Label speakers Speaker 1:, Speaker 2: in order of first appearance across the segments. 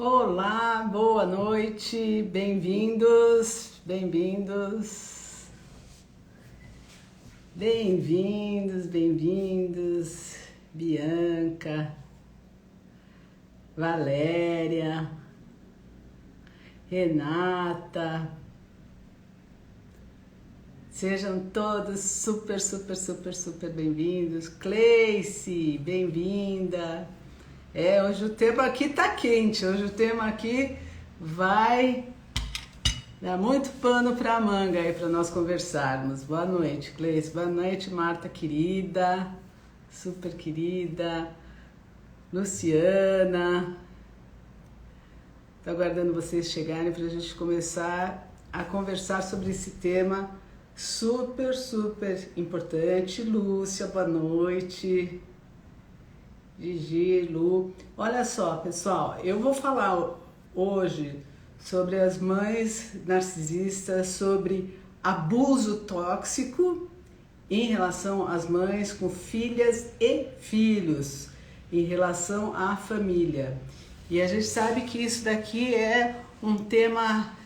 Speaker 1: Olá, boa noite, bem-vindos, Bianca, Valéria, Renata, sejam todos super bem-vindos. Cleice, bem-vinda. Hoje o tema aqui tá quente, hoje o tema aqui vai dar muito pano pra manga aí para nós conversarmos. Boa noite, Cleice, boa noite, Marta querida, super querida, Luciana. Tô aguardando vocês chegarem pra gente começar a conversar sobre esse tema super importante. Lúcia, boa noite. Gigi, Lu. Olha só, pessoal, eu vou falar hoje sobre as mães narcisistas, sobre abuso tóxico em relação às mães com filhas e filhos, em relação à família. E a gente sabe que isso daqui é um tema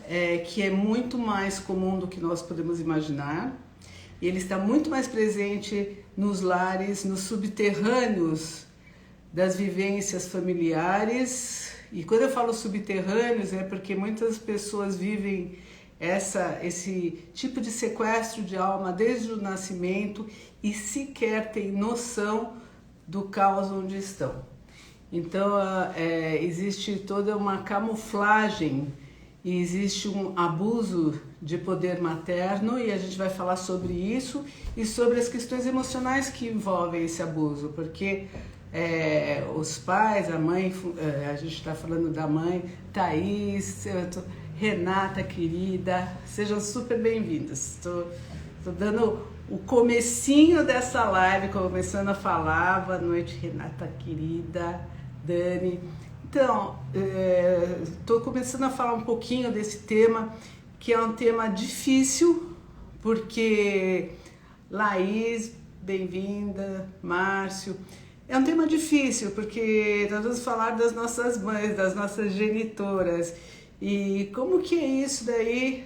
Speaker 1: que é muito mais comum do que nós podemos imaginar. E ele está muito mais presente nos lares, nos subterrâneos das vivências familiares. E quando eu falo subterrâneos é porque muitas pessoas vivem esse tipo de sequestro de alma desde o nascimento e sequer têm noção do caos onde estão. Então existe toda uma camuflagem e existe um abuso de poder materno, e a gente vai falar sobre isso e sobre as questões emocionais que envolvem esse abuso, porque os pais, a mãe, a gente está falando da mãe, Thaís, Renata querida, sejam super bem-vindos. Estou dando o comecinho dessa live, começando a falar. Boa noite, Renata querida, Dani. Então, estou começando a falar um pouquinho desse tema, que é um tema difícil, porque Laís, bem-vinda, Márcio. É um tema difícil, porque nós vamos falar das nossas mães, das nossas genitoras. E como que é isso daí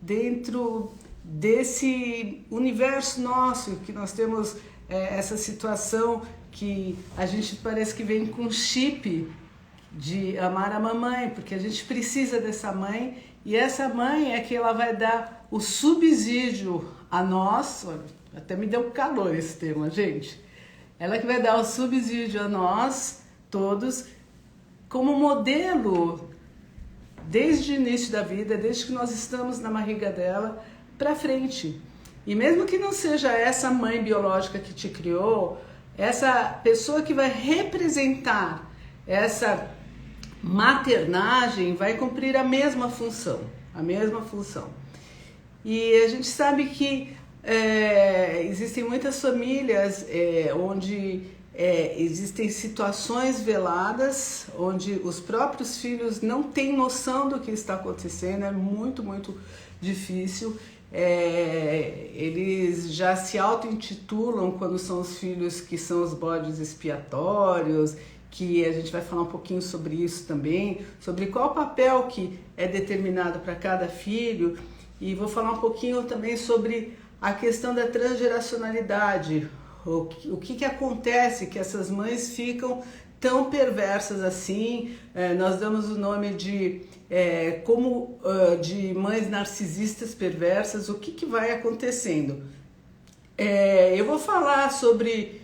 Speaker 1: dentro desse universo nosso, que nós temos essa situação que a gente parece que vem com chip de amar a mamãe, porque a gente precisa dessa mãe, e essa mãe é que ela vai dar o subsídio a nós. Até me deu calor esse tema, gente. Ela que vai dar o subsídio a nós todos como modelo desde o início da vida, desde que nós estamos na barriga dela para frente. E mesmo que não seja essa mãe biológica que te criou, essa pessoa que vai representar essa maternagem vai cumprir a mesma função, E a gente sabe que existem muitas famílias onde existem situações veladas, onde os próprios filhos não têm noção do que está acontecendo, é muito difícil. Eles já se auto-intitulam quando são os filhos que são os bodes expiatórios, que a gente vai falar um pouquinho sobre isso também, sobre qual papel que é determinado para cada filho, e vou falar um pouquinho também sobre a questão da transgeracionalidade, o que acontece que essas mães ficam tão perversas assim. Nós damos o nome de de mães narcisistas perversas. O que vai acontecendo? Eu vou falar sobre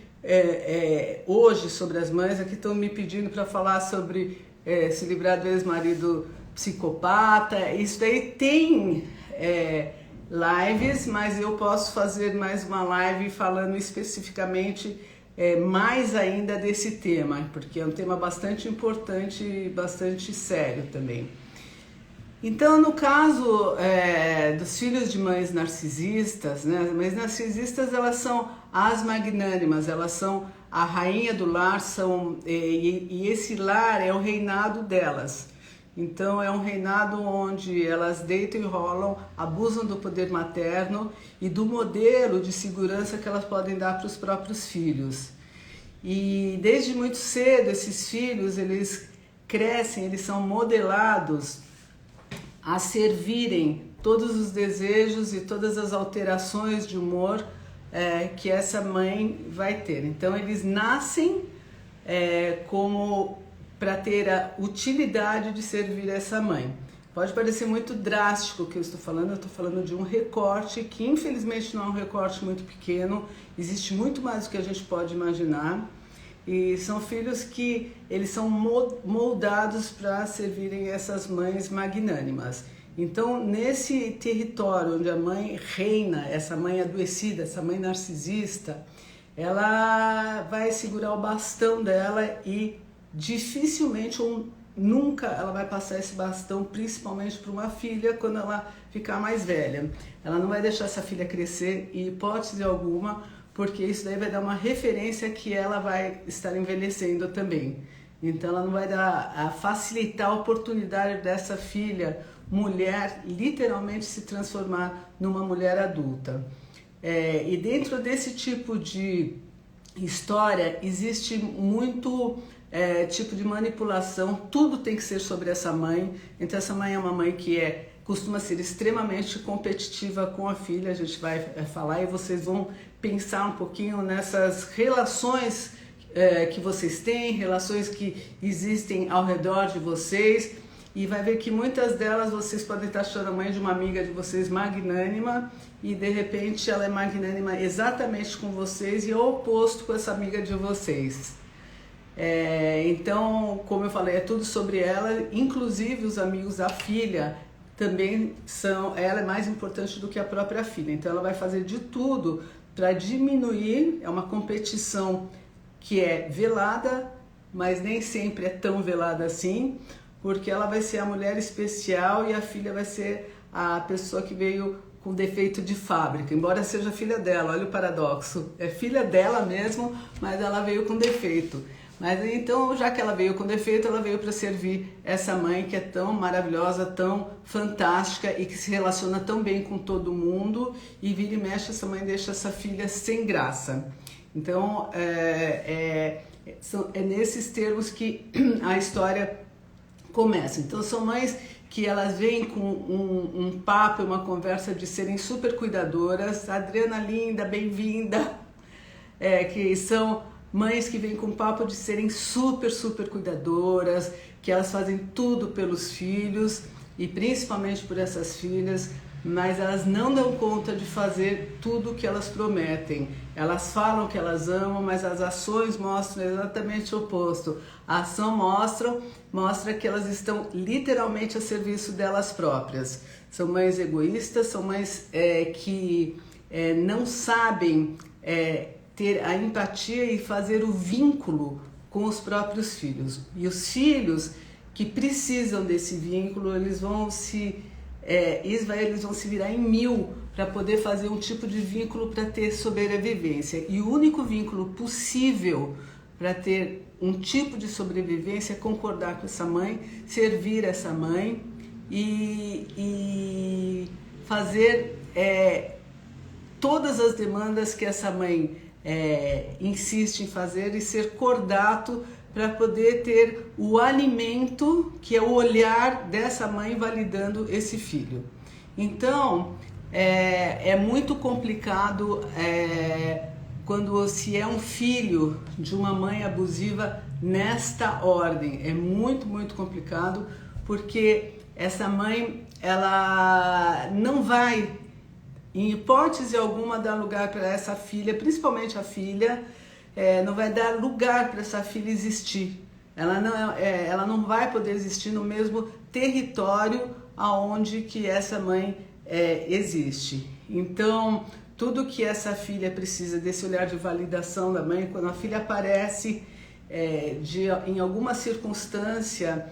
Speaker 1: hoje sobre as mães. Aqui estão me pedindo para falar sobre se livrar do ex-marido psicopata. Isso daí tem lives, mas eu posso fazer mais uma live falando especificamente mais ainda desse tema, porque é um tema bastante importante e bastante sério também. Então, no caso dos filhos de mães narcisistas, né, as mães narcisistas, elas são as magnânimas, elas são a rainha do lar, e esse lar é o reinado delas. Então é um reinado onde elas deitam e rolam, abusam do poder materno e do modelo de segurança que elas podem dar para os próprios filhos. E desde muito cedo esses filhos, eles crescem, eles são modelados a servirem todos os desejos e todas as alterações de humor que essa mãe vai ter. Então eles nascem como para ter a utilidade de servir essa mãe. Pode parecer muito drástico o que eu estou falando de um recorte que infelizmente não é um recorte muito pequeno, existe muito mais do que a gente pode imaginar, e são filhos que eles são moldados para servirem essas mães magnânimas. Então, nesse território onde a mãe reina, essa mãe adoecida, essa mãe narcisista, ela vai segurar o bastão dela e dificilmente ou nunca ela vai passar esse bastão, principalmente para uma filha quando ela ficar mais velha. Ela não vai deixar essa filha crescer em hipótese alguma, porque isso daí vai dar uma referência que ela vai estar envelhecendo também. Então ela não vai facilitar a oportunidade dessa filha, mulher, literalmente se transformar numa mulher adulta. E dentro desse tipo de história existe muito tipo de manipulação, tudo tem que ser sobre essa mãe. Então essa mãe é uma mãe que costuma ser extremamente competitiva com a filha, a gente vai falar e vocês vão pensar um pouquinho nessas relações que vocês têm, relações que existem ao redor de vocês, e vai ver que muitas delas vocês podem estar achando a mãe de uma amiga de vocês magnânima e de repente ela é magnânima exatamente com vocês e é o oposto com essa amiga de vocês. Então, como eu falei, é tudo sobre ela, inclusive os amigos da filha também ela é mais importante do que a própria filha, então ela vai fazer de tudo para diminuir. É uma competição que é velada, mas nem sempre é tão velada assim, porque ela vai ser a mulher especial e a filha vai ser a pessoa que veio com defeito de fábrica, embora seja filha dela. Olha o paradoxo, é filha dela mesmo, mas ela veio com defeito. Mas então, já que ela veio com defeito, ela veio para servir essa mãe que é tão maravilhosa, tão fantástica e que se relaciona tão bem com todo mundo, e vira e mexe essa mãe deixa essa filha sem graça. Então é nesses termos que a história começa. Então são mães que elas vêm com um papo, uma conversa de serem super cuidadoras. Adriana linda, bem-vinda, que são mães que vêm com papo de serem super cuidadoras, que elas fazem tudo pelos filhos e principalmente por essas filhas, mas elas não dão conta de fazer tudo o que elas prometem. Elas falam que elas amam, mas as ações mostram exatamente o oposto. A ação mostra que elas estão literalmente a serviço delas próprias. São mães egoístas, são mães que não sabem ter a empatia e fazer o vínculo com os próprios filhos. E os filhos que precisam desse vínculo, eles vão se virar em mil para poder fazer um tipo de vínculo para ter sobrevivência. E o único vínculo possível para ter um tipo de sobrevivência é concordar com essa mãe, servir essa mãe e fazer todas as demandas que essa mãe insiste em fazer e ser cordato para poder ter o alimento, que é o olhar dessa mãe validando esse filho. Então, é muito complicado quando se é um filho de uma mãe abusiva nesta ordem. É muito complicado, porque essa mãe, ela não vai, em hipótese alguma, dar lugar para essa filha, principalmente a filha, não vai dar lugar para essa filha existir. Ela não vai poder existir no mesmo território aonde que essa mãe existe. Então, tudo que essa filha precisa desse olhar de validação da mãe, quando a filha aparece em alguma circunstância,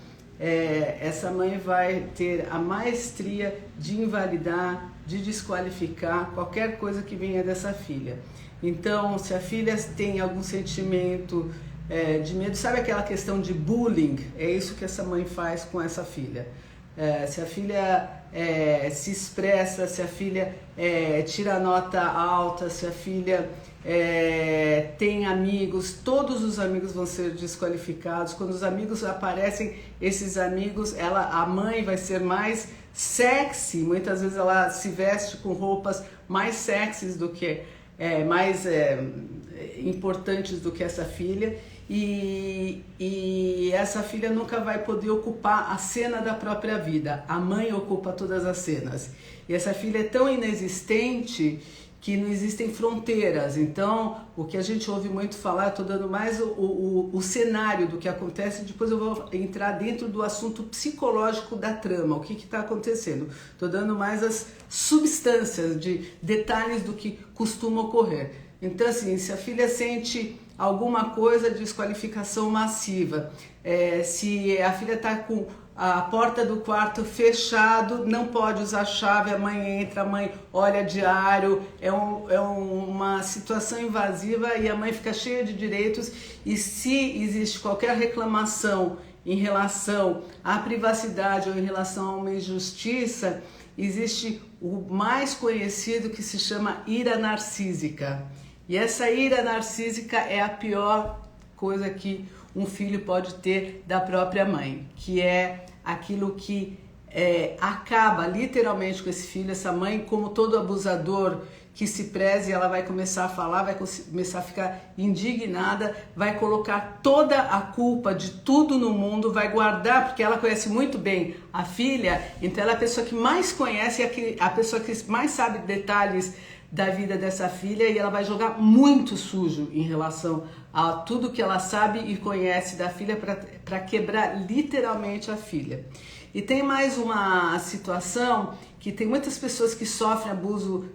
Speaker 1: essa mãe vai ter a maestria de invalidar, de desqualificar qualquer coisa que venha dessa filha. Então, se a filha tem algum sentimento de medo, sabe aquela questão de bullying? É isso que essa mãe faz com essa filha. Se a filha se expressa, se a filha tira nota alta, se a filha tem amigos, todos os amigos vão ser desqualificados. Quando os amigos aparecem, esses amigos, a mãe vai ser mais sexy, muitas vezes ela se veste com roupas mais sexys do que, mais importantes do que essa filha, e essa filha nunca vai poder ocupar a cena da própria vida. A mãe ocupa todas as cenas, e essa filha é tão inexistente que não existem fronteiras. Então, o que a gente ouve muito falar, estou dando mais o cenário do que acontece, depois eu vou entrar dentro do assunto psicológico da trama, o que está acontecendo. Estou dando mais as substâncias, de detalhes do que costuma ocorrer. Então, assim, se a filha sente alguma coisa de desqualificação massiva, se a filha está com a porta do quarto fechado, não pode usar chave, a mãe entra, a mãe olha diário, é uma situação invasiva e a mãe fica cheia de direitos. E se existe qualquer reclamação em relação à privacidade ou em relação a uma injustiça, existe o mais conhecido, que se chama ira narcísica. E essa ira narcísica é a pior coisa que um filho pode ter da própria mãe, que é aquilo que acaba literalmente com esse filho. Essa mãe, como todo abusador que se preze, ela vai começar a falar, vai começar a ficar indignada, vai colocar toda a culpa de tudo no mundo, vai guardar, porque ela conhece muito bem a filha, então ela é a pessoa que mais conhece, a pessoa que mais sabe detalhes da vida dessa filha, e ela vai jogar muito sujo em relação a tudo que ela sabe e conhece da filha para quebrar literalmente a filha. E tem mais uma situação que tem muitas pessoas que sofrem abuso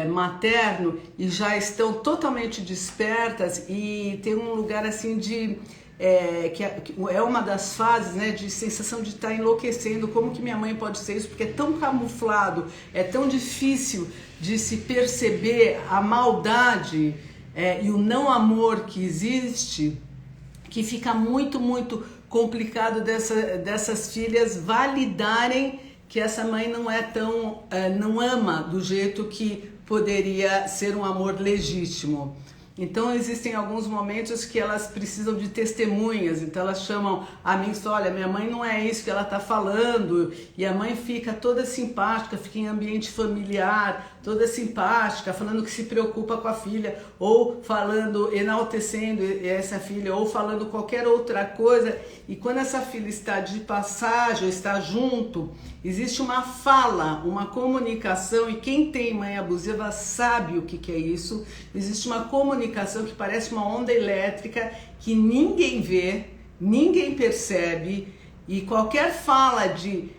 Speaker 1: materno e já estão totalmente despertas, e tem um lugar assim de que é uma das fases, né, de sensação de estar enlouquecendo. Como que minha mãe pode ser isso? Porque é tão camuflado, é tão difícil de se perceber a maldade e o não amor que existe, que fica muito, muito complicado dessas filhas validarem que essa mãe não é tão, não ama do jeito que poderia ser um amor legítimo. Então existem alguns momentos que elas precisam de testemunhas, então elas chamam amigos, olha, minha mãe não é isso que ela está falando, e a mãe fica toda simpática, fica em ambiente familiar, toda simpática, falando que se preocupa com a filha, ou falando, enaltecendo essa filha, ou falando qualquer outra coisa, e quando essa filha está de passagem, está junto, existe uma fala, uma comunicação, e quem tem mãe abusiva sabe o que é isso. Existe uma comunicação que parece uma onda elétrica que ninguém vê, ninguém percebe, e qualquer fala de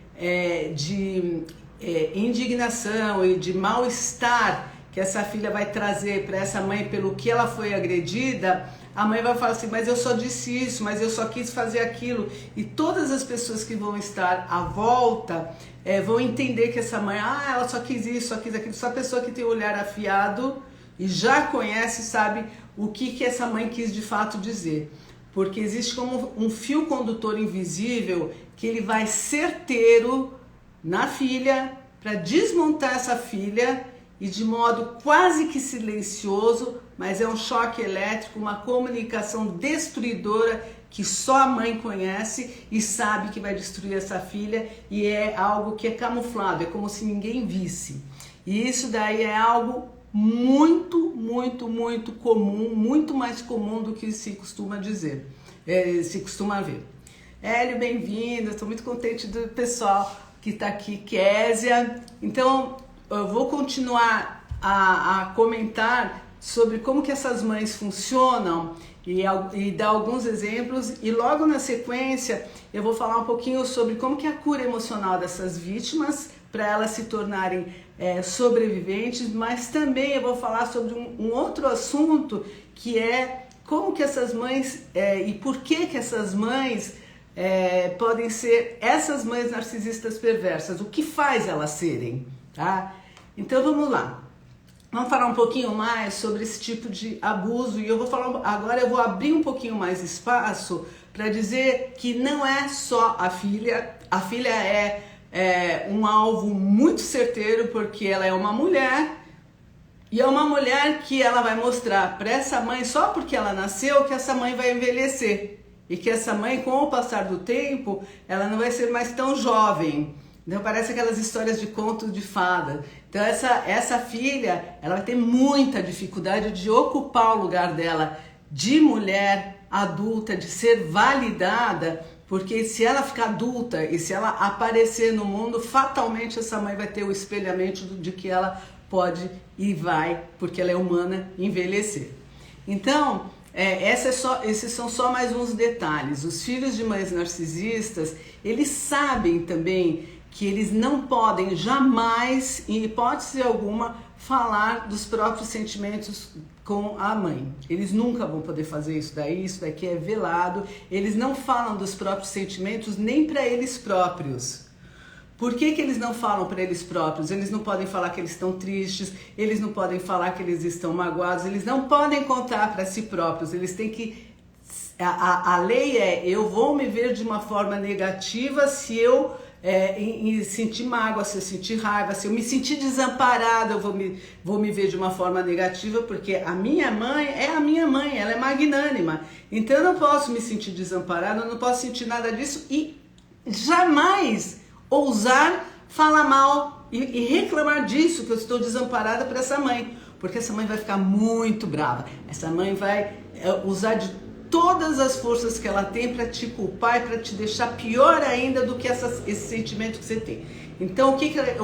Speaker 1: indignação e de mal-estar que essa filha vai trazer para essa mãe pelo que ela foi agredida, a mãe vai falar assim, mas eu só disse isso, mas eu só quis fazer aquilo. E todas as pessoas que vão estar à volta vão entender que essa mãe, ela só quis isso, só quis aquilo. Só a pessoa que tem o olhar afiado e já conhece, sabe o que essa mãe quis de fato dizer. Porque existe como um fio condutor invisível que ele vai certeiro na filha para desmontar essa filha, e de modo quase que silencioso, mas é um choque elétrico, uma comunicação destruidora que só a mãe conhece e sabe que vai destruir essa filha, e é algo que é camuflado, é como se ninguém visse. E isso daí é algo muito, muito, muito comum, muito mais comum do que se costuma dizer, se costuma ver. Hélio, bem-vindo, estou muito contente do pessoal que está aqui, Késia. Então, eu vou continuar a comentar sobre como que essas mães funcionam e dar alguns exemplos, e logo na sequência eu vou falar um pouquinho sobre como que é a cura emocional dessas vítimas para elas se tornarem sobreviventes, mas também eu vou falar sobre um outro assunto, que é como que essas mães e por que essas mães podem ser essas mães narcisistas perversas, o que faz elas serem, tá? Então vamos lá, vamos falar um pouquinho mais sobre esse tipo de abuso, e eu vou falar agora, eu vou abrir um pouquinho mais espaço para dizer que não é só a filha um alvo muito certeiro, porque ela é uma mulher, e é uma mulher que ela vai mostrar para essa mãe, só porque ela nasceu, que essa mãe vai envelhecer. E que essa mãe, com o passar do tempo, ela não vai ser mais tão jovem. Então parece aquelas histórias de conto de fada. Então essa filha, ela vai ter muita dificuldade de ocupar o lugar dela de mulher adulta, de ser validada, porque se ela ficar adulta e se ela aparecer no mundo, fatalmente essa mãe vai ter o espelhamento de que ela pode e vai, porque ela é humana, envelhecer. Então, esses são só mais uns detalhes. Os filhos de mães narcisistas, eles sabem também que eles não podem jamais, em hipótese alguma, falar dos próprios sentimentos com a mãe. Eles nunca vão poder fazer isso daqui é velado. Eles não falam dos próprios sentimentos nem para eles próprios. Por que eles não falam para eles próprios? Eles não podem falar que eles estão tristes, eles não podem falar que eles estão magoados, eles não podem contar para si próprios, eles têm que... A lei é, eu vou me ver de uma forma negativa se eu sentir mágoa, se eu sentir raiva, se eu me sentir desamparada, eu vou me ver de uma forma negativa, porque a minha mãe é a minha mãe, ela é magnânima. Então eu não posso me sentir desamparada, eu não posso sentir nada disso e jamais ousar falar mal e reclamar disso, que eu estou desamparada para essa mãe, porque essa mãe vai ficar muito brava. Essa mãe vai usar de todas as forças que ela tem para te culpar e para te deixar pior ainda do que esse sentimento que você tem. Então, o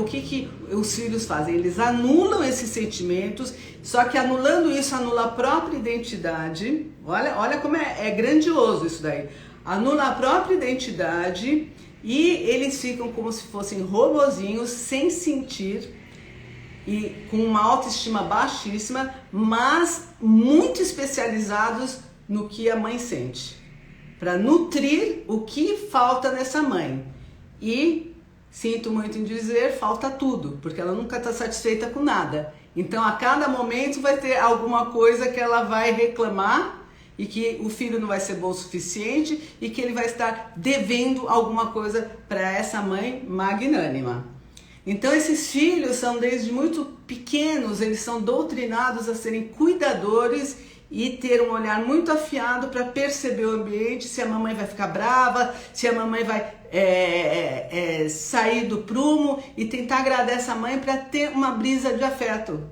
Speaker 1: que os filhos fazem? Eles anulam esses sentimentos, só que anulando isso, anula a própria identidade. Olha como é grandioso isso daí. Anula a própria identidade e eles ficam como se fossem robozinhos, sem sentir e com uma autoestima baixíssima, mas muito especializados no que a mãe sente, para nutrir o que falta nessa mãe. E, sinto muito em dizer, falta tudo, porque ela nunca está satisfeita com nada. Então, a cada momento vai ter alguma coisa que ela vai reclamar e que o filho não vai ser bom o suficiente e que ele vai estar devendo alguma coisa para essa mãe magnânima. Então, esses filhos são, desde muito pequenos, eles são doutrinados a serem cuidadores e ter um olhar muito afiado para perceber o ambiente, se a mamãe vai ficar brava, se a mamãe vai sair do prumo, e tentar agradar essa mãe para ter uma brisa de afeto,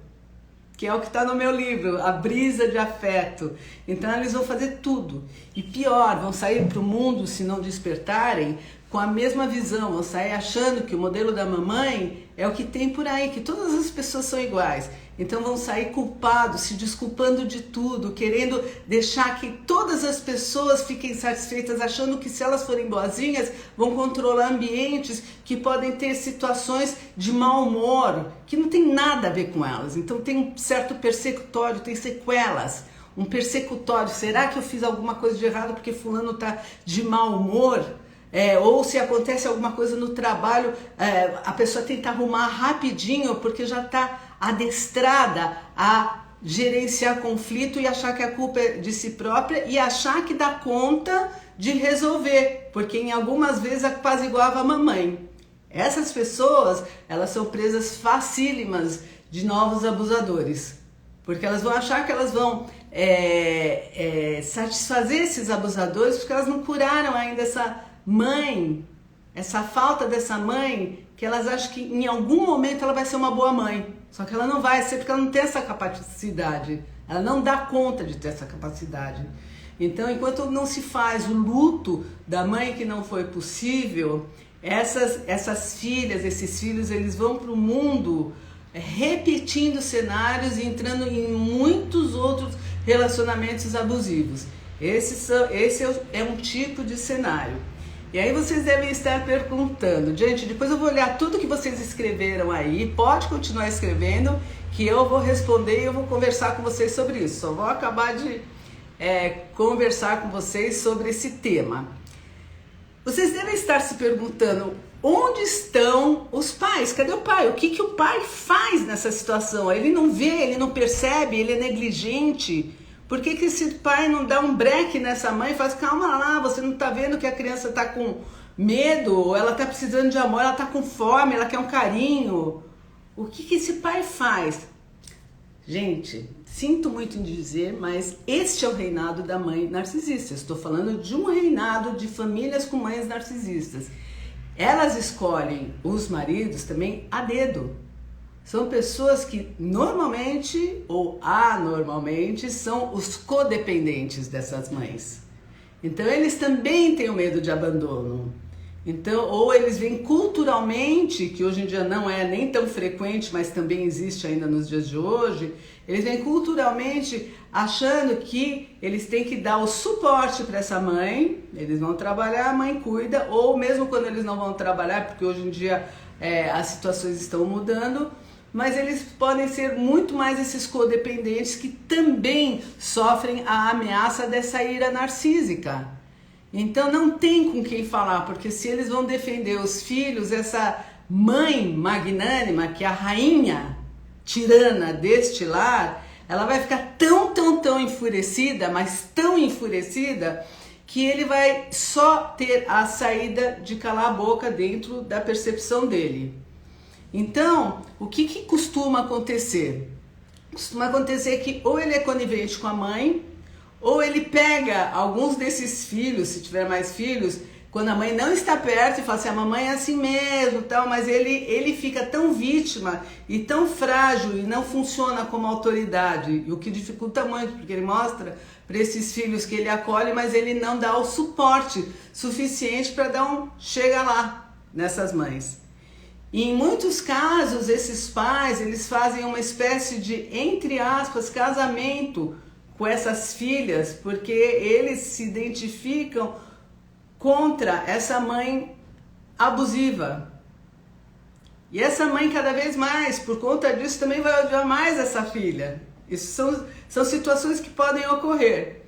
Speaker 1: que é o que está no meu livro, a brisa de afeto. Então eles vão fazer tudo, e pior, vão sair para o mundo, se não despertarem, com a mesma visão, vão sair achando que o modelo da mamãe é o que tem por aí, que todas as pessoas são iguais. Então vão sair culpados, se desculpando de tudo, querendo deixar que todas as pessoas fiquem satisfeitas, achando que se elas forem boazinhas, vão controlar ambientes que podem ter situações de mau humor, que não tem nada a ver com elas. Então tem um certo persecutório, tem sequelas. Um persecutório, será que eu fiz alguma coisa de errado porque fulano está de mau humor? Ou se acontece alguma coisa no trabalho, a pessoa tenta arrumar rapidinho porque já está adestrada a gerenciar conflito e achar que a culpa é de si própria e achar que dá conta de resolver, porque em algumas vezes apaziguava a mamãe. Essas pessoas, elas são presas facílimas de novos abusadores, porque elas vão achar que elas vão satisfazer esses abusadores porque elas não curaram ainda essa mãe, essa falta dessa mãe, que elas acham que em algum momento ela vai ser uma boa mãe. Só que ela não vai ser porque ela não tem essa capacidade. Ela não dá conta de ter essa capacidade. Então, enquanto não se faz o luto da mãe que não foi possível, essas filhas, esses filhos, eles vão para o mundo repetindo cenários e entrando em muitos outros relacionamentos abusivos. Esse é um tipo de cenário. E aí vocês devem estar perguntando, gente, depois eu vou olhar tudo que vocês escreveram aí, pode continuar escrevendo, que eu vou responder e eu vou conversar com vocês sobre isso. Só vou acabar de conversar com vocês sobre esse tema. Vocês devem estar se perguntando, onde estão os pais? Cadê o pai? O que o pai faz nessa situação? Ele não vê, ele não percebe, ele é negligente. Por que esse pai não dá um breque nessa mãe e faz, calma lá, você não está vendo que a criança está com medo, ou ela está precisando de amor, ela está com fome, ela quer um carinho. O que esse pai faz? Gente, sinto muito em dizer, mas este é o reinado da mãe narcisista. Estou falando de um reinado de famílias com mães narcisistas. Elas escolhem os maridos também a dedo. São pessoas que normalmente ou anormalmente são os codependentes dessas mães. Então eles também têm o medo de abandono. Então, ou eles veem culturalmente, que hoje em dia não é nem tão frequente, mas também existe ainda nos dias de hoje, eles vêm culturalmente achando que eles têm que dar o suporte para essa mãe, eles vão trabalhar, a mãe cuida, ou mesmo quando eles não vão trabalhar, porque hoje em dia as situações estão mudando, mas eles podem ser muito mais esses codependentes que também sofrem a ameaça dessa ira narcísica. Então não tem com quem falar, porque se eles vão defender os filhos, essa mãe magnânima, que é a rainha tirana deste lar, ela vai ficar tão enfurecida, mas tão enfurecida, que ele vai só ter a saída de calar a boca dentro da percepção dele. Então, o que costuma acontecer? Costuma acontecer que ou ele é conivente com a mãe, ou ele pega alguns desses filhos, se tiver mais filhos, quando a mãe não está perto e fala assim, a mamãe é assim mesmo, tal, mas ele fica tão vítima e tão frágil e não funciona como autoridade, o que dificulta muito, porque ele mostra para esses filhos que ele acolhe, mas ele não dá o suporte suficiente para dar um chega lá nessas mães. E em muitos casos, esses pais, eles fazem uma espécie de, entre aspas, casamento com essas filhas, porque eles se identificam contra essa mãe abusiva. E essa mãe cada vez mais, por conta disso, também vai odiar mais essa filha. Isso são situações que podem ocorrer.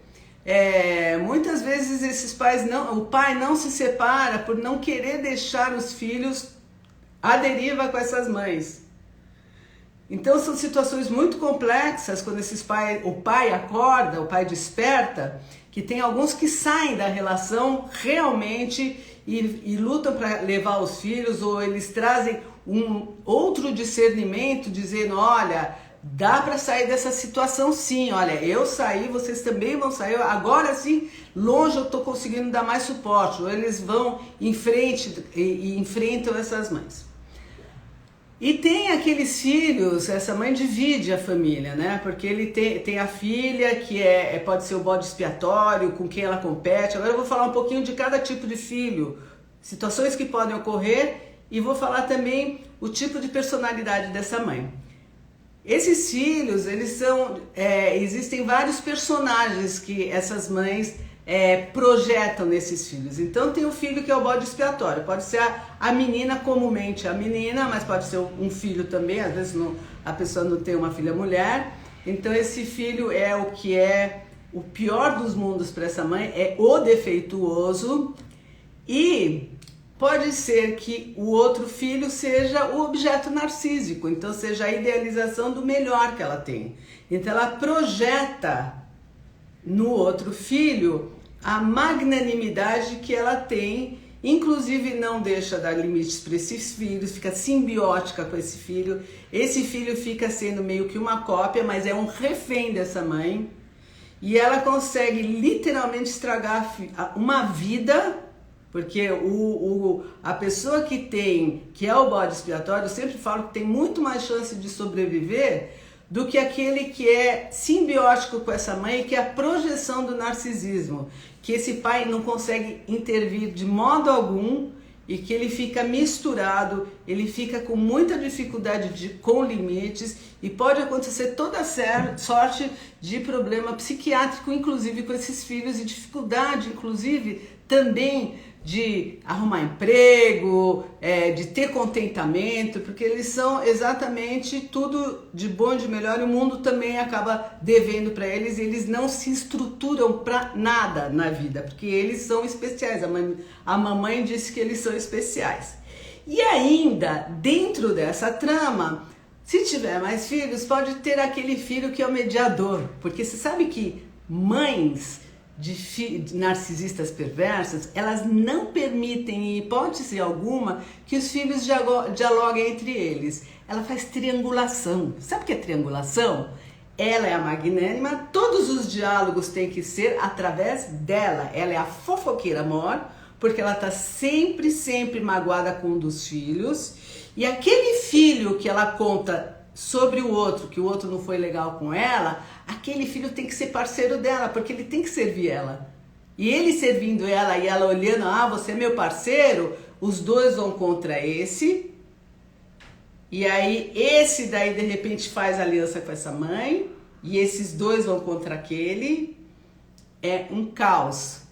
Speaker 1: Muitas vezes esses pais o pai não se separa por não querer deixar os filhos à deriva com essas mães. Então são situações muito complexas quando o pai acorda, o pai desperta, que tem alguns que saem da relação realmente e lutam para levar os filhos, ou eles trazem um outro discernimento dizendo, olha, dá para sair dessa situação sim, olha, eu saí, vocês também vão sair, agora sim, longe eu estou conseguindo dar mais suporte, ou eles vão em frente e enfrentam essas mães. E tem aqueles filhos, essa mãe divide a família, né? Porque ele tem a filha que pode ser o bode expiatório, com quem ela compete. Agora eu vou falar um pouquinho de cada tipo de filho, situações que podem ocorrer, e vou falar também o tipo de personalidade dessa mãe. Esses filhos, existem vários personagens que essas mães projetam nesses filhos. Então tem o filho que é o bode expiatório, pode ser a menina, comumente a menina, mas pode ser um filho também, às vezes a pessoa não tem uma filha mulher, então esse filho é o que é o pior dos mundos para essa mãe, é o defeituoso, e pode ser que o outro filho seja o objeto narcísico, então seja a idealização do melhor que ela tem. Então ela projeta no outro filho a magnanimidade que ela tem, inclusive não deixa dar limites para esses filhos, fica simbiótica com esse filho fica sendo meio que uma cópia, mas é um refém dessa mãe, e ela consegue literalmente estragar uma vida, porque a pessoa que é o bode expiatório, eu sempre falo que tem muito mais chance de sobreviver do que aquele que é simbiótico com essa mãe, que é a projeção do narcisismo, que esse pai não consegue intervir de modo algum e que ele fica misturado, ele fica com muita dificuldade com limites, e pode acontecer toda sorte de problema psiquiátrico, inclusive com esses filhos, e dificuldade, inclusive, também de arrumar emprego, de ter contentamento, porque eles são exatamente tudo de bom e de melhor, e o mundo também acaba devendo para eles, e eles não se estruturam para nada na vida, porque eles são especiais. A mamãe disse que eles são especiais. E ainda, dentro dessa trama, se tiver mais filhos, pode ter aquele filho que é o mediador, porque você sabe que mães de narcisistas perversas, elas não permitem, em hipótese alguma, que os filhos dialoguem entre eles. Ela faz triangulação. Sabe o que é triangulação? Ela é a magnânima, todos os diálogos têm que ser através dela. Ela é a fofoqueira mor, porque ela está sempre magoada com um dos filhos. E aquele filho que ela conta sobre o outro, que o outro não foi legal com ela, aquele filho tem que ser parceiro dela, porque ele tem que servir ela. E ele servindo ela e ela olhando, você é meu parceiro, os dois vão contra esse. E aí esse daí de repente faz aliança com essa mãe, e esses dois vão contra aquele. É um caos,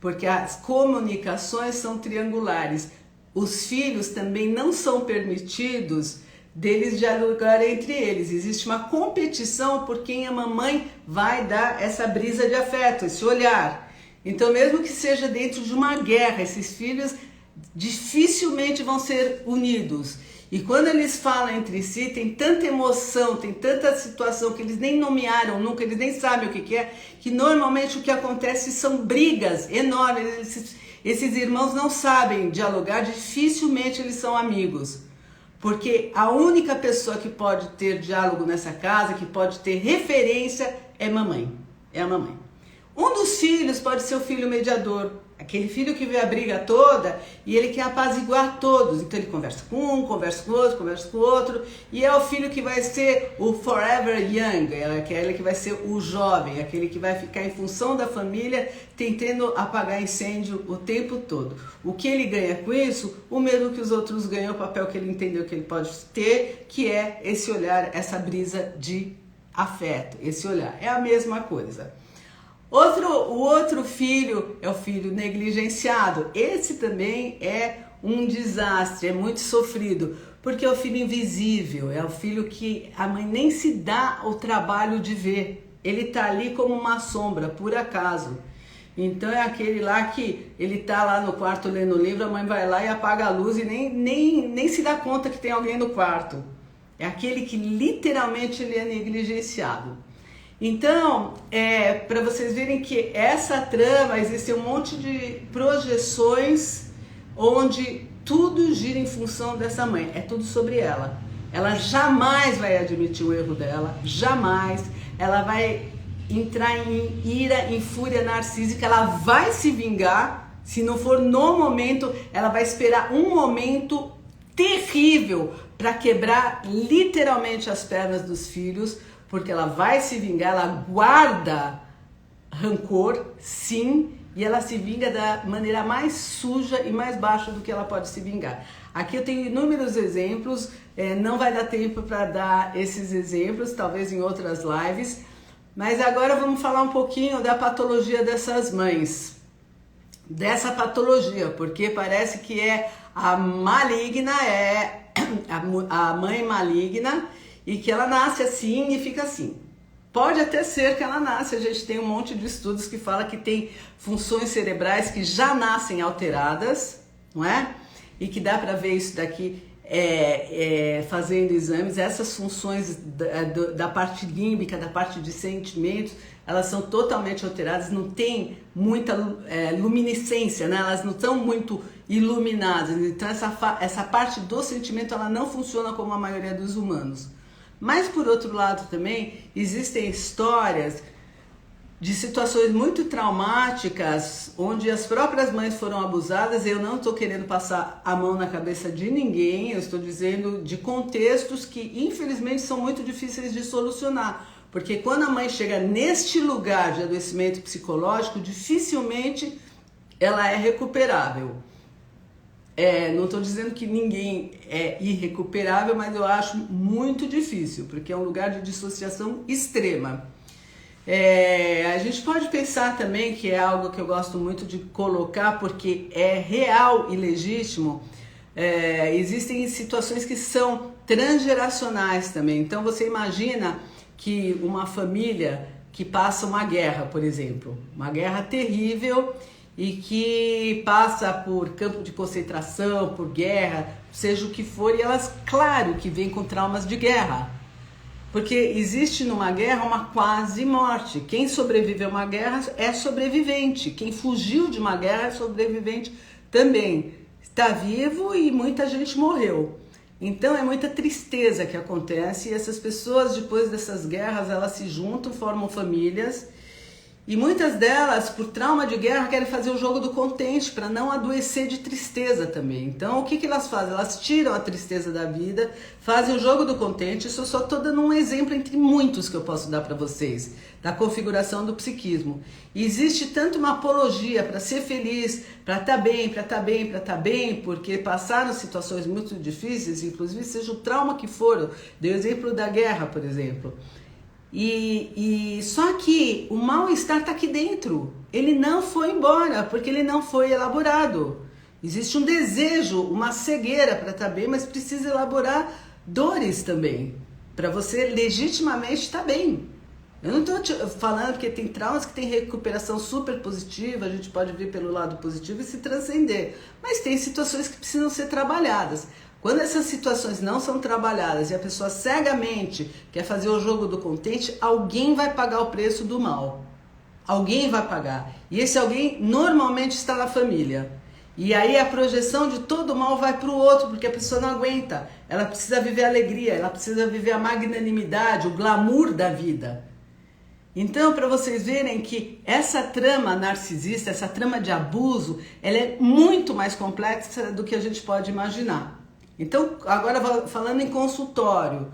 Speaker 1: porque as comunicações são triangulares. Os filhos também não são permitidos deles dialogarem entre eles. Existe uma competição por quem a mamãe vai dar essa brisa de afeto, esse olhar. Então, mesmo que seja dentro de uma guerra, esses filhos dificilmente vão ser unidos. E quando eles falam entre si, tem tanta emoção, tem tanta situação que eles nem nomearam nunca, eles nem sabem o que é, que normalmente o que acontece são brigas enormes. Esses irmãos não sabem dialogar, dificilmente eles são amigos. Porque a única pessoa que pode ter diálogo nessa casa, que pode ter referência, é mamãe. É a mamãe. Um dos filhos pode ser o filho mediador. Aquele filho que vê a briga toda e ele quer apaziguar todos. Então ele conversa com um, conversa com o outro, conversa com o outro. E é o filho que vai ser o forever young, é aquele que vai ser o jovem, aquele que vai ficar em função da família, tentando apagar incêndio o tempo todo. O que ele ganha com isso? O mesmo que os outros ganham, o papel que ele entendeu que ele pode ter, que é esse olhar, essa brisa de afeto, esse olhar. É a mesma coisa. O outro filho é o filho negligenciado. Esse também é um desastre, é muito sofrido, porque é o filho invisível, é o filho que a mãe nem se dá o trabalho de ver. Ele tá ali como uma sombra, por acaso. Então é aquele lá que ele tá lá no quarto lendo o livro, a mãe vai lá e apaga a luz e nem se dá conta que tem alguém no quarto. É aquele que literalmente ele é negligenciado. Então, para vocês verem que essa trama, existe um monte de projeções onde tudo gira em função dessa mãe, é tudo sobre ela. Ela jamais vai admitir o erro dela, jamais. Ela vai entrar em ira, em fúria narcísica, ela vai se vingar. Se não for no momento, ela vai esperar um momento terrível para quebrar literalmente as pernas dos filhos, porque ela vai se vingar, ela guarda rancor, sim, e ela se vinga da maneira mais suja e mais baixa do que ela pode se vingar. Aqui eu tenho inúmeros exemplos, não vai dar tempo para dar esses exemplos, talvez em outras lives, mas agora vamos falar um pouquinho da patologia dessas mães, dessa patologia, porque parece que é a maligna, é a mãe maligna, e que ela nasce assim e fica assim. Pode até ser que ela nasce, a gente tem um monte de estudos que fala que tem funções cerebrais que já nascem alteradas, não é? E que dá para ver isso daqui fazendo exames. Essas funções da parte límbica, da parte de sentimentos, elas são totalmente alteradas, não tem muita luminescência, né? Elas não estão muito iluminadas. Então essa parte do sentimento ela não funciona como a maioria dos humanos. Mas, por outro lado, também existem histórias de situações muito traumáticas, onde as próprias mães foram abusadas. Eu não estou querendo passar a mão na cabeça de ninguém, eu estou dizendo de contextos que, infelizmente, são muito difíceis de solucionar. Porque quando a mãe chega neste lugar de adoecimento psicológico, dificilmente ela é recuperável. Não estou dizendo que ninguém é irrecuperável, mas eu acho muito difícil, porque é um lugar de dissociação extrema. A gente pode pensar também, que é algo que eu gosto muito de colocar, porque é real e legítimo, existem situações que são transgeracionais também. Então você imagina que uma família que passa uma guerra, por exemplo, uma guerra terrível, e que passa por campo de concentração, por guerra, seja o que for, e elas, claro, que vêm com traumas de guerra. Porque existe numa guerra uma quase morte. Quem sobreviveu a uma guerra é sobrevivente. Quem fugiu de uma guerra é sobrevivente também. Está vivo e muita gente morreu. Então é muita tristeza que acontece e essas pessoas, depois dessas guerras, elas se juntam, formam famílias e muitas delas, por trauma de guerra, querem fazer o jogo do contente para não adoecer de tristeza também. Então o que elas fazem? Elas tiram a tristeza da vida, fazem o jogo do contente. Isso eu só estou dando um exemplo entre muitos que eu posso dar para vocês, da configuração do psiquismo. E existe tanto uma apologia para ser feliz, para estar bem, para estar bem, para estar bem, porque passaram situações muito difíceis, inclusive seja o trauma que for. Dei o exemplo da guerra, por exemplo. E só que o mal-estar está aqui dentro, ele não foi embora, porque ele não foi elaborado. Existe um desejo, uma cegueira para estar bem, mas precisa elaborar dores também, para você legitimamente estar bem. Eu não estou falando porque tem traumas que tem recuperação super positiva, a gente pode ver pelo lado positivo e se transcender, mas tem situações que precisam ser trabalhadas. Quando essas situações não são trabalhadas e a pessoa cegamente quer fazer o jogo do contente, alguém vai pagar o preço do mal. Alguém vai pagar. E esse alguém normalmente está na família. E aí a projeção de todo o mal vai para o outro, porque a pessoa não aguenta. Ela precisa viver a alegria, ela precisa viver a magnanimidade, o glamour da vida. Então, para vocês verem que essa trama narcisista, essa trama de abuso, ela é muito mais complexa do que a gente pode imaginar. Então, agora falando em consultório,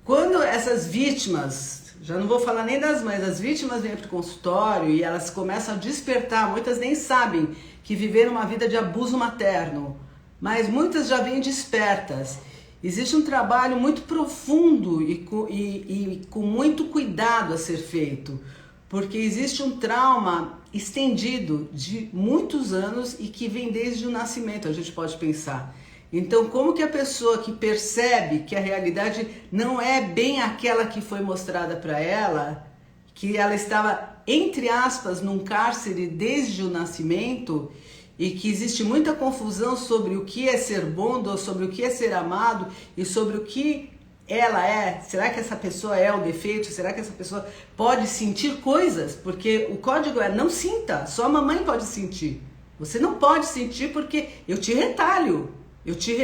Speaker 1: quando essas vítimas, já não vou falar nem das mães, as vítimas vêm para o consultório e elas começam a despertar, muitas nem sabem que viveram uma vida de abuso materno, mas muitas já vêm despertas. Existe um trabalho muito profundo e com muito cuidado a ser feito, porque existe um trauma estendido de muitos anos e que vem desde o nascimento, a gente pode pensar. Então, como que a pessoa que percebe que a realidade não é bem aquela que foi mostrada para ela, que ela estava, entre aspas, num cárcere desde o nascimento, e que existe muita confusão sobre o que é ser bom, sobre o que é ser amado e sobre o que ela é. Será que essa pessoa é o defeito? Será que essa pessoa pode sentir coisas? Porque o código é não sinta, só a mamãe pode sentir. Você não pode sentir porque eu te retalho. Eu te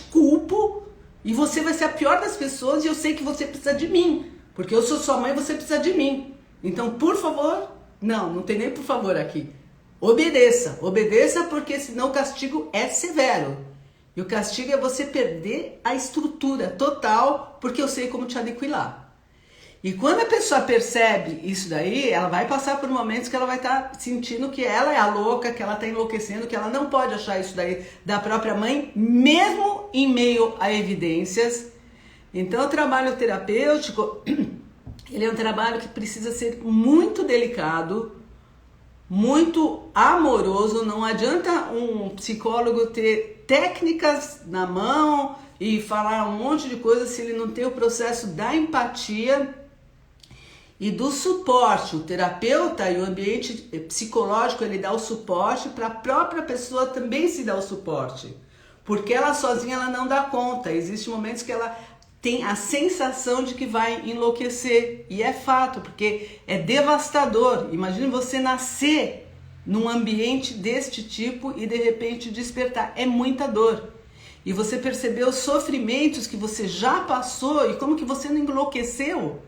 Speaker 1: culpo e você vai ser a pior das pessoas e eu sei que você precisa de mim, porque eu sou sua mãe e você precisa de mim. Então, por favor, não tem nem por favor aqui. Obedeça porque senão o castigo é severo. E o castigo é você perder a estrutura total, porque eu sei como te aniquilar. E quando a pessoa percebe isso daí, ela vai passar por momentos que ela vai estar sentindo que ela é a louca, que ela está enlouquecendo, que ela não pode achar isso daí da própria mãe, mesmo em meio a evidências. Então o trabalho terapêutico, ele é um trabalho que precisa ser muito delicado, muito amoroso. Não adianta um psicólogo ter técnicas na mão e falar um monte de coisa se ele não tem o processo da empatia e do suporte. O terapeuta e o ambiente psicológico, ele dá o suporte para a própria pessoa também se dar o suporte, porque ela sozinha ela não dá conta. Existem momentos que ela tem a sensação de que vai enlouquecer, e é fato, porque é devastador. Imagine você nascer num ambiente deste tipo e de repente despertar, é muita dor. E você perceber os sofrimentos que você já passou e como que você não enlouqueceu.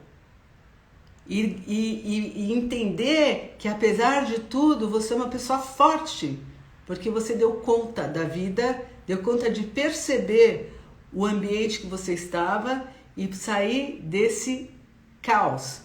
Speaker 1: E entender que apesar de tudo, você é uma pessoa forte, porque você deu conta da vida, deu conta de perceber o ambiente que você estava e sair desse caos,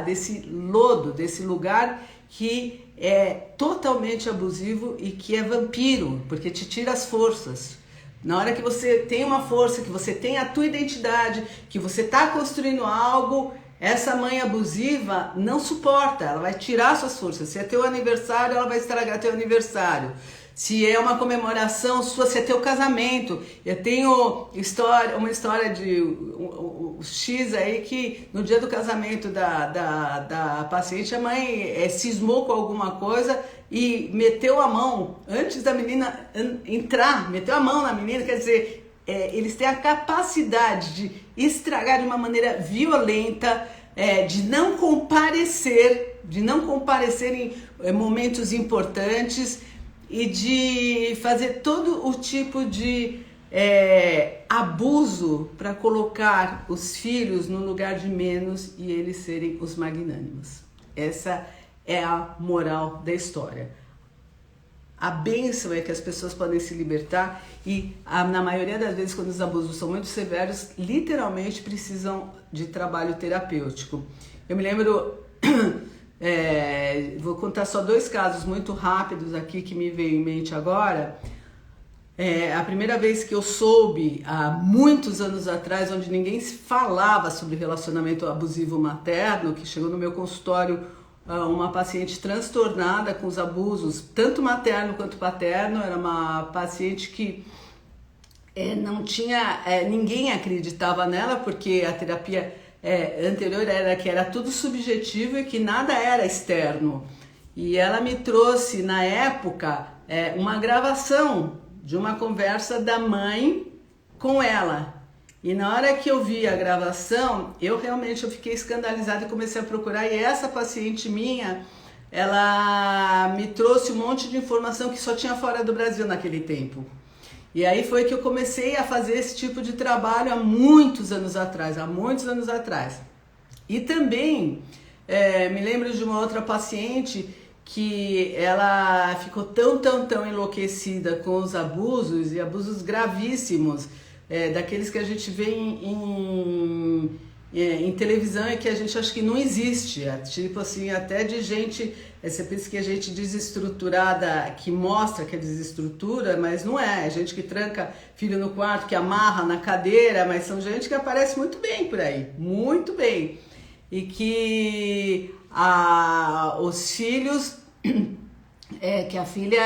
Speaker 1: desse lodo, desse lugar que é totalmente abusivo e que é vampiro, porque te tira as forças. Na hora que você tem uma força, que você tem a tua identidade, que você está construindo algo, essa mãe abusiva não suporta, ela vai tirar suas forças. Se é teu aniversário, ela vai estragar teu aniversário. Se é uma comemoração sua, se é teu casamento. Eu tenho uma história de o X aí que no dia do casamento da paciente, a mãe cismou com alguma coisa e meteu a mão, antes da menina entrar, meteu a mão na menina, quer dizer, eles têm a capacidade de estragar de uma maneira violenta, de não comparecer em momentos importantes e de fazer todo o tipo de abuso para colocar os filhos no lugar de menos e eles serem os magnânimos. Essa é a moral da história. A bênção é que as pessoas podem se libertar e, na maioria das vezes, quando os abusos são muito severos, literalmente precisam de trabalho terapêutico. Eu me lembro, vou contar só 2 casos muito rápidos aqui que me veio em mente agora. A primeira vez que eu soube, há muitos anos atrás, onde ninguém se falava sobre relacionamento abusivo materno, que chegou no meu consultório uma paciente transtornada com os abusos, tanto materno quanto paterno. Era uma paciente que não tinha, ninguém acreditava nela, porque a terapia anterior era que era tudo subjetivo e que nada era externo. E ela me trouxe, na época, uma gravação de uma conversa da mãe com ela. E na hora que eu vi a gravação, eu fiquei escandalizada e comecei a procurar. E essa paciente minha, ela me trouxe um monte de informação que só tinha fora do Brasil naquele tempo. E aí foi que eu comecei a fazer esse tipo de trabalho há muitos anos atrás. E também me lembro de uma outra paciente que ela ficou tão enlouquecida com os abusos, e abusos gravíssimos, daqueles que a gente vê em televisão e que a gente acha que não existe, tipo assim, até de gente, você pensa que é gente desestruturada, que mostra que é desestrutura, mas não é gente que tranca filho no quarto, que amarra na cadeira, mas são gente que aparece muito bem por aí, muito bem, e que os filhos, que a filha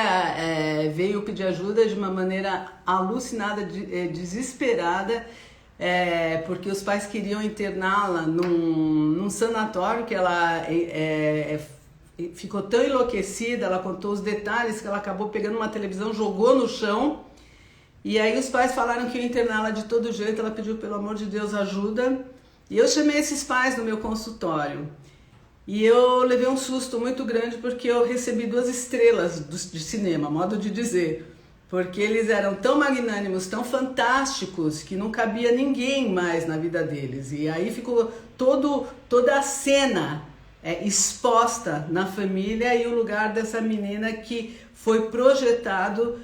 Speaker 1: veio pedir ajuda de uma maneira alucinada, desesperada, porque os pais queriam interná-la num sanatório, que ela ficou tão enlouquecida, ela contou os detalhes, que ela acabou pegando uma televisão, jogou no chão, e aí os pais falaram que iam interná-la de todo jeito. Ela pediu, pelo amor de Deus, ajuda, e eu chamei esses pais no meu consultório. E eu levei um susto muito grande, porque eu recebi 2 estrelas de cinema, modo de dizer. Porque eles eram tão magnânimos, tão fantásticos, que não cabia ninguém mais na vida deles. E aí ficou toda a cena exposta na família, e o lugar dessa menina que foi projetado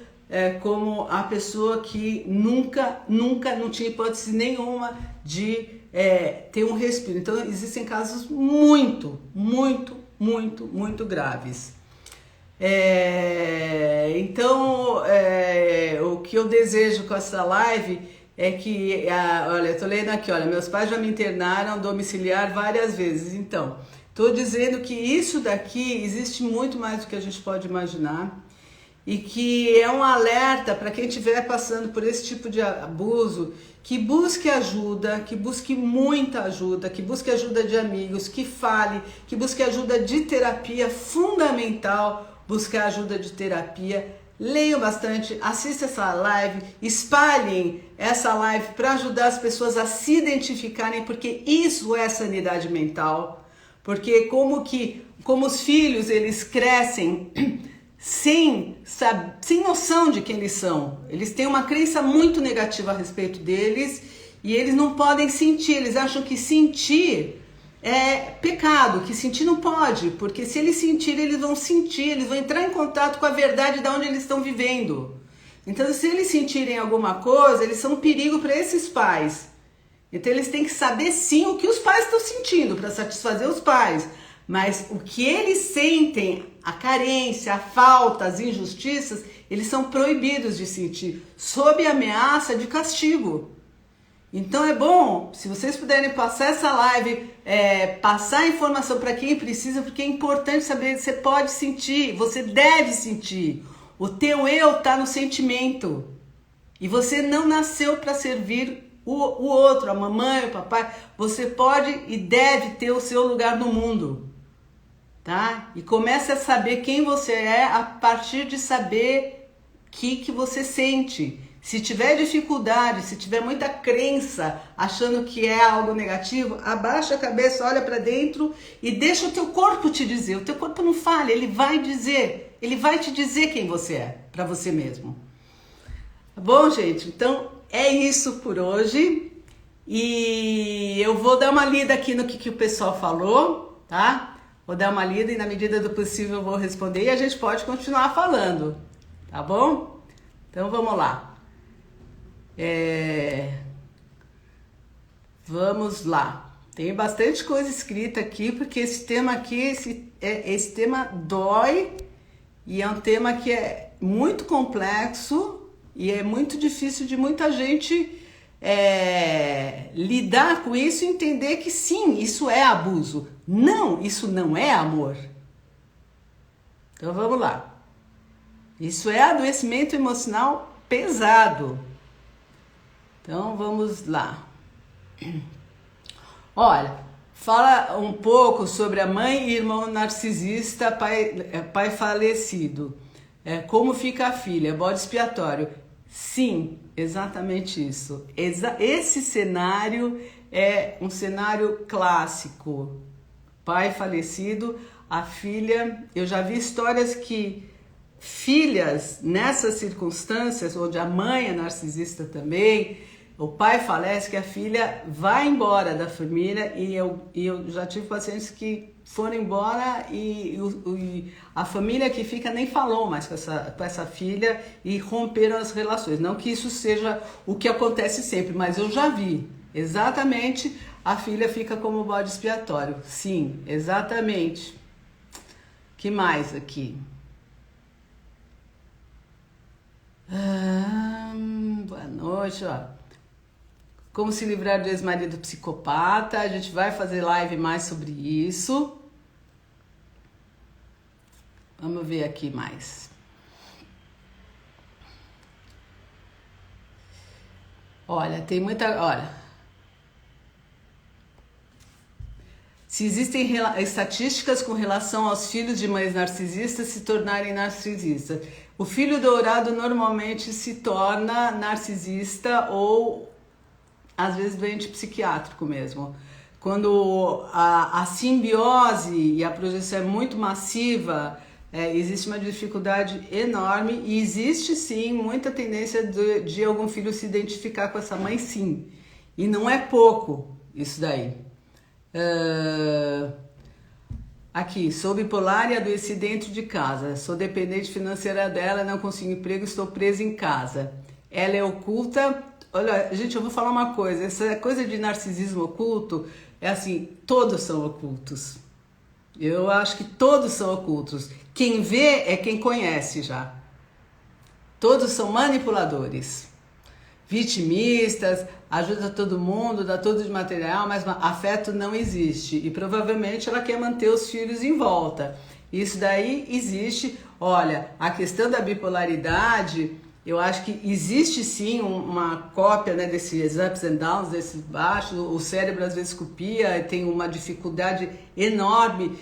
Speaker 1: como a pessoa que nunca não tinha hipótese nenhuma de ter um respiro. Então existem casos muito graves. Então o que eu desejo com essa live é que, olha, eu tô lendo aqui, olha, meus pais já me internaram domiciliar várias vezes. Então, tô dizendo que isso daqui existe muito mais do que a gente pode imaginar, e que é um alerta para quem estiver passando por esse tipo de abuso, que busque ajuda, que busque muita ajuda, que busque ajuda de amigos, que fale, que busque ajuda de terapia. Fundamental buscar ajuda de terapia. Leiam bastante, assistam essa live, espalhem essa live para ajudar as pessoas a se identificarem, porque isso é sanidade mental. Porque como os filhos, eles crescem sem noção de quem eles são. Eles têm uma crença muito negativa a respeito deles, e eles não podem sentir. Eles acham que sentir é pecado, que sentir não pode, porque se eles sentirem, eles vão entrar em contato com a verdade de onde eles estão vivendo. Então, se eles sentirem alguma coisa, eles são um perigo para esses pais. Então eles têm que saber sim o que os pais estão sentindo para satisfazer os pais, mas o que eles sentem, a carência, a falta, as injustiças, eles são proibidos de sentir, sob ameaça de castigo. Então é bom, se vocês puderem passar essa live, passar a informação para quem precisa, porque é importante saber, você pode sentir, você deve sentir. O teu eu está no sentimento. E você não nasceu para servir o outro, a mamãe, o papai. Você pode e deve ter o seu lugar no mundo. Tá? E comece a saber quem você é a partir de saber o que você sente. Se tiver dificuldade, se tiver muita crença, achando que é algo negativo, abaixa a cabeça, olha para dentro e deixa o teu corpo te dizer. O teu corpo não falha, ele vai dizer, ele vai te dizer quem você é, para você mesmo. Tá bom, gente? Então é isso por hoje. E eu vou dar uma lida aqui no que o pessoal falou, tá? Vou dar uma lida e na medida do possível eu vou responder e a gente pode continuar falando, tá bom? Então vamos lá. Vamos lá. Tem bastante coisa escrita aqui, porque esse tema aqui, esse tema dói e é um tema que é muito complexo e é muito difícil de muita gente lidar com isso e entender que sim, isso é abuso. Não, isso não é amor. Então vamos lá. Isso é adoecimento emocional pesado. Então vamos lá. Olha, fala um pouco sobre a mãe e irmão narcisista, pai falecido. Como fica a filha? Bode expiatório. Sim, exatamente isso. Esse cenário é um cenário clássico. Pai falecido, a filha. Eu já vi histórias que filhas nessas circunstâncias, onde a mãe é narcisista também, o pai falece, que a filha vai embora da família e eu já tive pacientes que foram embora e a família que fica nem falou mais com essa filha e romperam as relações. Não que isso seja o que acontece sempre, mas eu já vi. Exatamente, a filha fica como bode expiatório. Sim, exatamente. Que mais aqui? Boa noite, ó. Como se livrar do ex-marido psicopata. A gente vai fazer live mais sobre isso. Vamos ver aqui mais. Olha, tem muita... Olha. Se existem estatísticas com relação aos filhos de mães narcisistas se tornarem narcisistas. O filho dourado normalmente se torna narcisista ou às vezes doente psiquiátrico mesmo. Quando a simbiose e a projeção é muito massiva, existe uma dificuldade enorme e existe sim muita tendência de algum filho se identificar com essa mãe, sim. E não é pouco isso daí. Aqui, sou bipolar e adoeci dentro de casa. Sou dependente financeira dela, não consigo emprego, estou presa em casa. Ela é oculta. Olha, gente, eu vou falar uma coisa. Essa coisa de narcisismo oculto é assim, todos são ocultos. Eu acho que todos são ocultos. Quem vê é quem conhece já. Todos são manipuladores. Vitimistas, ajuda todo mundo, dá tudo de material, mas afeto não existe. E provavelmente ela quer manter os filhos em volta. Isso daí existe. Olha, a questão da bipolaridade, eu acho que existe sim uma cópia, né, desses ups and downs, desses baixos. O cérebro às vezes copia, tem uma dificuldade enorme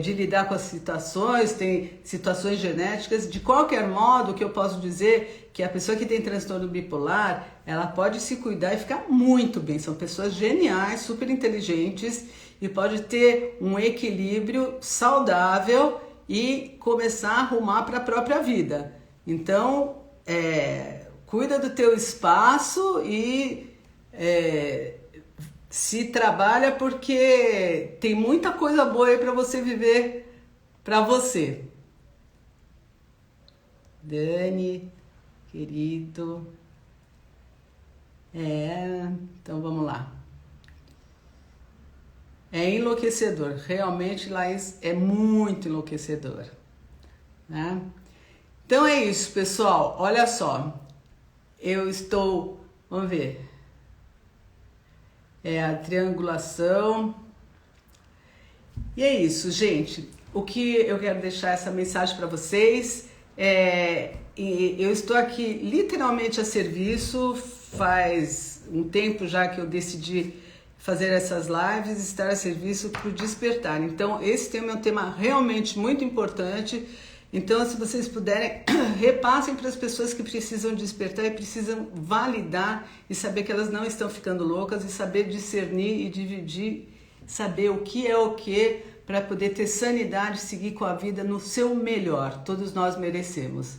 Speaker 1: de lidar com as situações, tem situações genéticas. De qualquer modo, o que eu posso dizer que a pessoa que tem transtorno bipolar, ela pode se cuidar e ficar muito bem. São pessoas geniais, super inteligentes e pode ter um equilíbrio saudável e começar a arrumar para a própria vida. Então, cuida do teu espaço e se trabalha, porque tem muita coisa boa aí para você viver para você. Dani, querido. Então vamos lá. É enlouquecedor, realmente, Laís, é muito enlouquecedor, né? Então é isso, pessoal. Olha só, eu estou, vamos ver, a triangulação. E é isso, gente. O que eu quero deixar essa mensagem para vocês eu estou aqui literalmente a serviço. Faz um tempo já que eu decidi fazer essas lives, estar a serviço para o despertar. Então esse tema é um tema realmente muito importante. Então, se vocês puderem, repassem para as pessoas que precisam despertar e precisam validar e saber que elas não estão ficando loucas e saber discernir e dividir, saber o que é o que, para poder ter sanidade e seguir com a vida no seu melhor. Todos nós merecemos.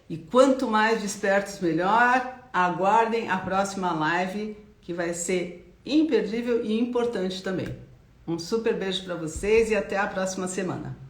Speaker 1: E quanto mais despertos, melhor. Aguardem a próxima live, que vai ser imperdível e importante também. Um super beijo para vocês e até a próxima semana.